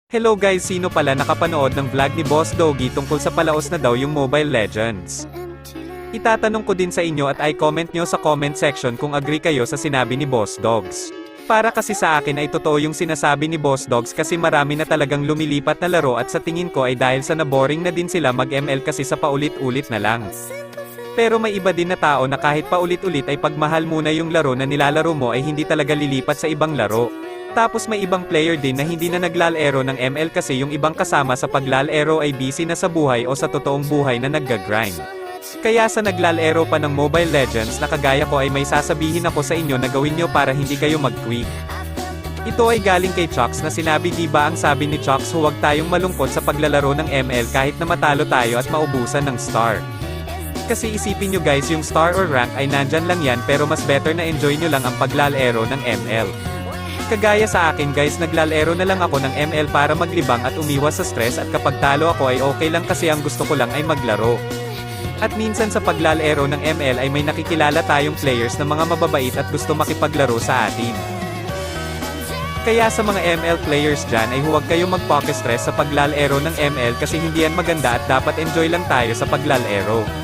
Hello guys, sino pala nakapanood ng vlog ni Boss Doggy tungkol sa palaos na daw yung Mobile Legends? Itatanong ko din sa inyo at i-comment nyo sa comment section kung agree kayo sa sinabi ni Boss Dogs. Para kasi sa akin ay totoo yung sinasabi ni Boss Dogs kasi marami na talagang lumilipat na laro at sa tingin ko ay dahil sa naboring na din sila mag-ML kasi sa paulit-ulit na lang. Pero may iba din na tao na kahit paulit-ulit ay pagmahal muna yung laro na nilalaro mo ay hindi talaga lilipat sa ibang laro. Tapos may ibang player din na hindi na naglalaro ng ML kasi yung ibang kasama sa paglalaro ay busy na sa buhay o sa totoong buhay na nagga-grind. Kaya sa naglalaro pa ng Mobile Legends na kagaya ko ay may sasabihin ako sa inyo na gawin nyo para hindi kayo mag-quit. Ito ay galing kay Chox na sinabi, diba ang sabi ni Chox, huwag tayong malungkot sa paglalaro ng ML kahit na matalo tayo at maubusan ng star. Kasi isipin nyo guys, yung star or rank ay nandyan lang yan pero mas better na enjoy nyo lang ang paglalaro ng ML. Kagaya sa akin guys, naglalaro na lang ako ng ML para maglibang at umiwas sa stress at kapag talo ako ay okay lang kasi ang gusto ko lang ay maglaro. At minsan sa paglalaro ng ML ay may nakikilala tayong players na mga mababait at gusto makipaglaro sa atin. Kaya sa mga ML players dyan ay huwag kayong magpa-stress sa paglalaro ng ML kasi hindi yan maganda at dapat enjoy lang tayo sa paglalaro.